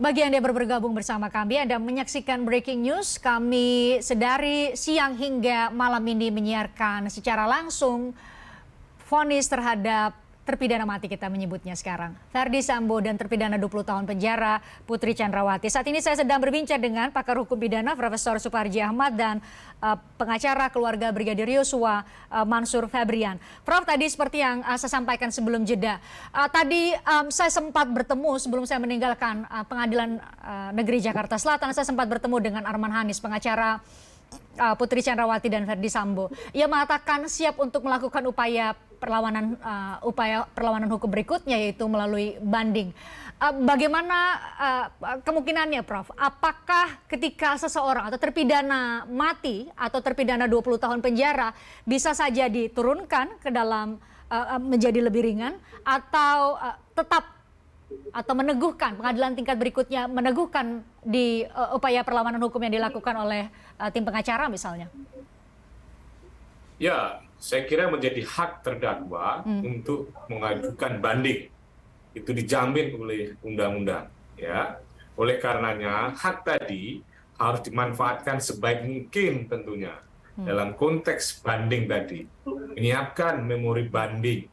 Bagi Anda yang baru bergabung bersama kami, Anda menyaksikan Breaking News. Kami sedari siang hingga malam ini menyiarkan secara langsung vonis terhadap terpidana mati, kita menyebutnya sekarang, Ferdy Sambo, dan terpidana 20 tahun penjara Putri Chandrawati. Saat ini saya sedang berbincang dengan pakar hukum pidana Profesor Suparji Ahmad dan pengacara keluarga Brigadir Yosua, Mansur Febrian. Prof, tadi seperti yang saya sampaikan sebelum jeda, tadi saya sempat bertemu sebelum saya meninggalkan Pengadilan Negeri Jakarta Selatan. Saya sempat bertemu dengan Arman Hanis, pengacara Putri Chandrawati dan Ferdy Sambo. Ia mengatakan siap untuk melakukan upaya perlawanan hukum berikutnya, yaitu melalui banding. Bagaimana kemungkinannya, Prof? Apakah ketika seseorang atau terpidana mati atau terpidana 20 tahun penjara bisa saja diturunkan ke dalam menjadi lebih ringan, atau tetap atau meneguhkan, pengadilan tingkat berikutnya meneguhkan di upaya perlawanan hukum yang dilakukan oleh tim pengacara misalnya? Ya, saya kira menjadi hak terdakwa untuk mengajukan banding. Itu dijamin oleh undang-undang. Ya, oleh karenanya hak tadi harus dimanfaatkan sebaik mungkin tentunya. Dalam konteks banding tadi, menyiapkan memori banding.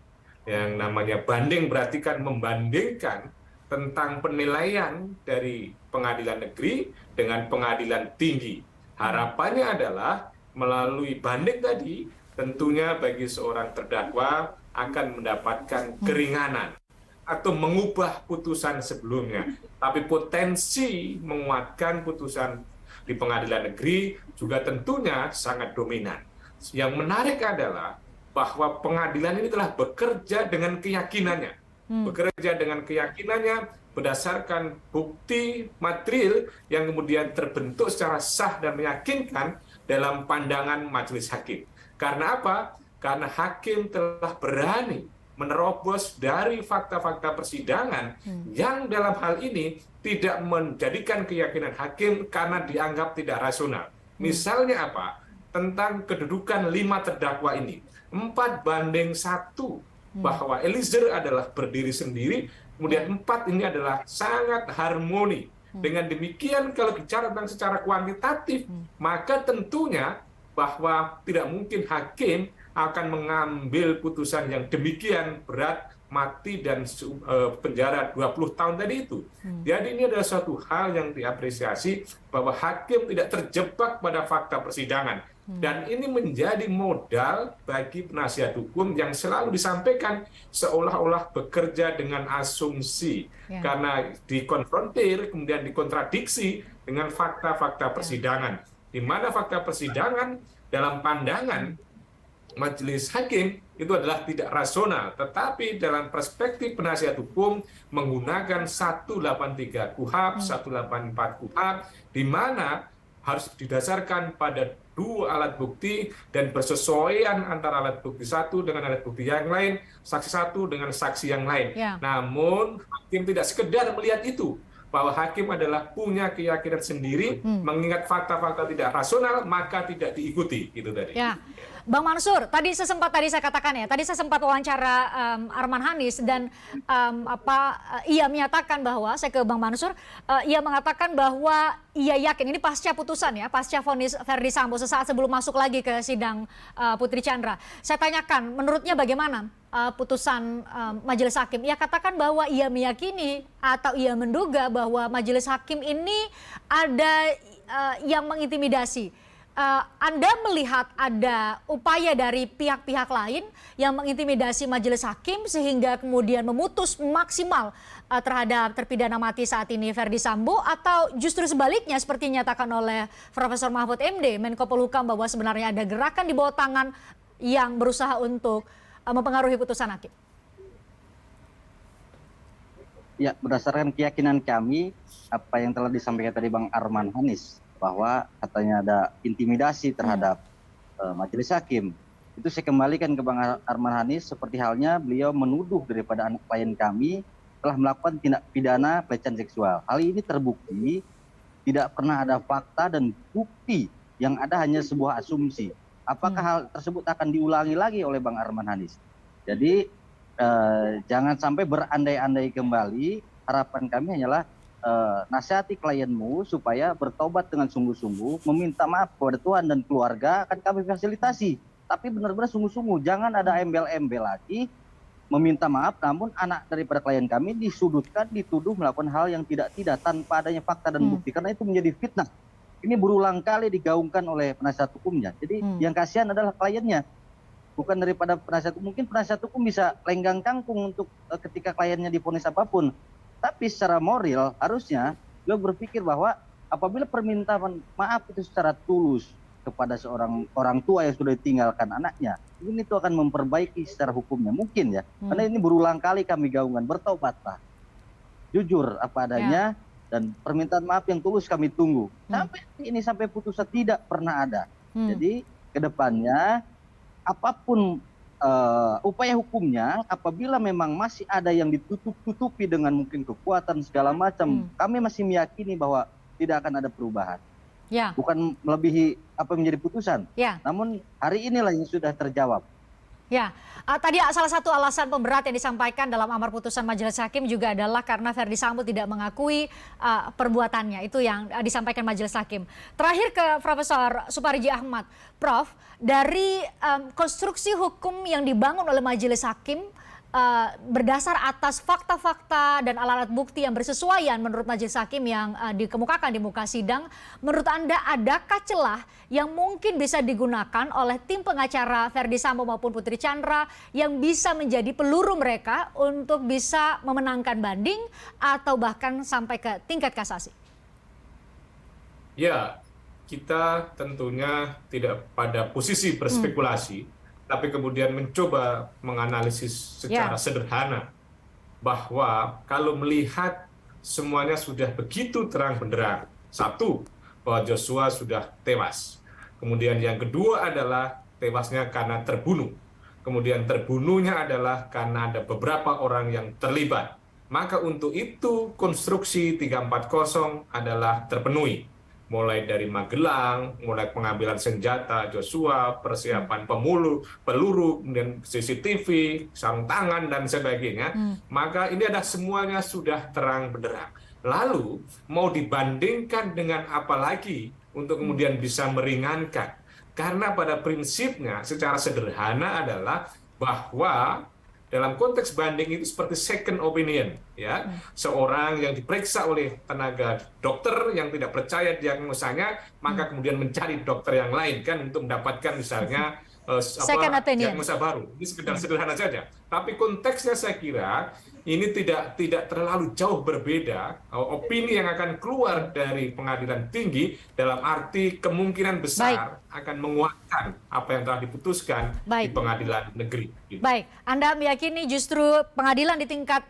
Yang namanya banding berarti kan membandingkan tentang penilaian dari pengadilan negeri dengan pengadilan tinggi. Harapannya adalah melalui banding tadi, tentunya bagi seorang terdakwa akan mendapatkan keringanan atau mengubah putusan sebelumnya. Tapi potensi menguatkan putusan di pengadilan negeri juga tentunya sangat dominan. Yang menarik adalah bahwa pengadilan ini telah bekerja dengan keyakinannya. Bekerja dengan keyakinannya berdasarkan bukti material yang kemudian terbentuk secara sah dan meyakinkan dalam pandangan majelis hakim. Karena apa? Karena hakim telah berani menerobos dari fakta-fakta persidangan yang dalam hal ini tidak menjadikan keyakinan hakim karena dianggap tidak rasional. Misalnya apa? Tentang kedudukan 5 terdakwa ini. 4-1, bahwa Eliezer adalah berdiri sendiri, kemudian 4 ini adalah sangat harmoni. Dengan demikian kalau bicara tentang secara kuantitatif, maka tentunya bahwa tidak mungkin hakim akan mengambil putusan yang demikian berat, mati dan penjara 20 tahun tadi itu. Jadi ini adalah suatu hal yang diapresiasi bahwa hakim tidak terjebak pada fakta persidangan. Dan ini menjadi modal bagi penasihat hukum yang selalu disampaikan seolah-olah bekerja dengan asumsi. Karena dikonfrontir, kemudian dikontradiksi dengan fakta-fakta persidangan. Di mana fakta persidangan dalam pandangan majelis hakim itu adalah tidak rasional, tetapi dalam perspektif penasihat hukum menggunakan 183 KUHP, 184 KUHP, di mana harus didasarkan pada 2 alat bukti dan bersesuaian antara alat bukti satu dengan alat bukti yang lain, saksi satu dengan saksi yang lain. Namun hakim tidak sekedar melihat itu, bahwa hakim adalah punya keyakinan sendiri, mengingat fakta-fakta tidak rasional, maka tidak diikuti. Itu tadi. Ya, Bang Mansur, tadi saya katakan ya, tadi saya sempat wawancara Arman Hanis dan ia menyatakan bahwa, saya ke Bang Mansur, ia mengatakan bahwa ia yakin, ini pasca putusan ya, pasca vonis Ferdy Sambo sesaat sebelum masuk lagi ke sidang Putri Chandra. Saya tanyakan, menurutnya bagaimana putusan majelis hakim? Ia katakan bahwa ia meyakini atau ia menduga bahwa majelis hakim ini ada yang mengintimidasi. Anda melihat ada upaya dari pihak-pihak lain yang mengintimidasi majelis hakim sehingga kemudian memutus maksimal terhadap terpidana mati saat ini Ferdy Sambo, atau justru sebaliknya seperti dinyatakan oleh Profesor Mahfud MD, Menko Polhukam, bahwa sebenarnya ada gerakan di bawah tangan yang berusaha untuk mempengaruhi putusan hakim? Ya, berdasarkan keyakinan kami, apa yang telah disampaikan tadi Bang Arman Hanis, bahwa katanya ada intimidasi terhadap majelis hakim, itu saya kembalikan ke Bang Arman Hanis, seperti halnya beliau menuduh daripada anak klien kami telah melakukan tindak pidana pelecehan seksual. Hal ini terbukti, tidak pernah ada fakta dan bukti, yang ada hanya sebuah asumsi. Apakah hal tersebut akan diulangi lagi oleh Bang Arman Hanis? Jadi jangan sampai berandai-andai kembali. Harapan kami hanyalah nasihati klienmu supaya bertobat dengan sungguh-sungguh, meminta maaf kepada Tuhan dan keluarga, akan kami fasilitasi. Tapi benar-benar sungguh-sungguh, jangan ada embel-embel lagi, meminta maaf, namun anak daripada klien kami disudutkan, dituduh melakukan hal yang tidak tanpa adanya fakta dan bukti, karena itu menjadi fitnah. Ini berulang kali digaungkan oleh penasihat hukumnya. Jadi yang kasihan adalah kliennya, bukan daripada penasihat hukum. Mungkin penasihat hukum bisa lenggang kangkung untuk ketika kliennya divonis apapun. Tapi secara moral harusnya beliau berpikir bahwa apabila permintaan maaf itu secara tulus kepada seorang orang tua yang sudah ditinggalkan anaknya, ini itu akan memperbaiki secara hukumnya mungkin ya. Karena ini berulang kali kami gaungkan, bertobatlah, jujur apa adanya, dan permintaan maaf yang tulus kami tunggu. Sampai ini, sampai putusan tidak pernah ada. Jadi kedepannya apapun upaya hukumnya, apabila memang masih ada yang ditutup-tutupi dengan mungkin kekuatan segala macam, kami masih meyakini bahwa tidak akan ada perubahan. Ya. Bukan melebihi apa yang menjadi putusan. Ya. Namun hari inilah yang sudah terjawab. Ya, tadi salah satu alasan pemberat yang disampaikan dalam amar putusan Majelis Hakim juga adalah karena Verdi Sambo tidak mengakui perbuatannya. Itu yang disampaikan Majelis Hakim. Terakhir ke Profesor Suparji Ahmad. Prof, dari konstruksi hukum yang dibangun oleh Majelis Hakim berdasar atas fakta-fakta dan alat-alat bukti yang bersesuaian menurut Majelis Hakim yang dikemukakan di muka sidang, menurut Anda adakah celah yang mungkin bisa digunakan oleh tim pengacara Verdi Sambo maupun Putri Chandra yang bisa menjadi peluru mereka untuk bisa memenangkan banding atau bahkan sampai ke tingkat kasasi? Ya, kita tentunya tidak pada posisi berspekulasi, tapi kemudian mencoba menganalisis secara sederhana bahwa kalau melihat semuanya sudah begitu terang benderang. Satu, bahwa Joshua sudah tewas. Kemudian yang kedua adalah tewasnya karena terbunuh. Kemudian terbunuhnya adalah karena ada beberapa orang yang terlibat. Maka untuk itu konstruksi 340 adalah terpenuhi. Mulai dari Magelang, mulai pengambilan senjata Joshua, persiapan peluru, kemudian CCTV, sarung tangan, dan sebagainya. Maka ini ada semuanya sudah terang benderang. Lalu mau dibandingkan dengan apa lagi untuk kemudian bisa meringankan? Karena pada prinsipnya secara sederhana adalah bahwa dalam konteks banding itu seperti second opinion, ya. Seorang yang diperiksa oleh tenaga dokter yang tidak percaya diagnosanya, maka kemudian mencari dokter yang lain kan untuk mendapatkan misalnya diagnosa baru. Ini sekedar sederhana saja. Tapi konteksnya saya kira ini tidak terlalu jauh berbeda. Opini yang akan keluar dari pengadilan tinggi dalam arti kemungkinan besar akan menguatkan apa yang telah diputuskan di pengadilan negeri. Gitu. Baik, Anda meyakini justru pengadilan di tingkat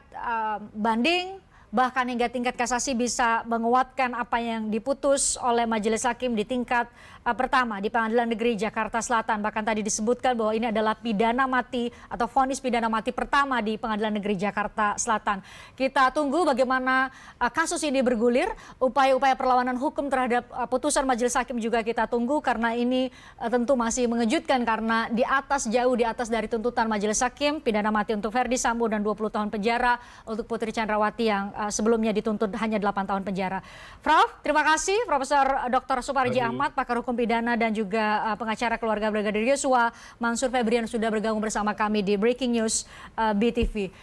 banding bahkan hingga tingkat kasasi bisa menguatkan apa yang diputus oleh Majelis Hakim di tingkat pertama di Pengadilan Negeri Jakarta Selatan. Bahkan tadi disebutkan bahwa ini adalah pidana mati atau vonis pidana mati pertama di Pengadilan Negeri Jakarta Selatan. Kita tunggu bagaimana kasus ini bergulir, upaya-upaya perlawanan hukum terhadap putusan Majelis Hakim juga kita tunggu, karena ini tentu masih mengejutkan karena jauh di atas dari tuntutan Majelis Hakim, pidana mati untuk Verdi Sambo dan 20 tahun penjara untuk Putri Chandrawati yang sebelumnya dituntut hanya 8 tahun penjara. Prof, terima kasih Profesor Dr. Suparji Ahmad, pakar hukum pidana dan juga pengacara keluarga Brigadir Yosua, Mansur Febrian sudah bergabung bersama kami di Breaking News BTV.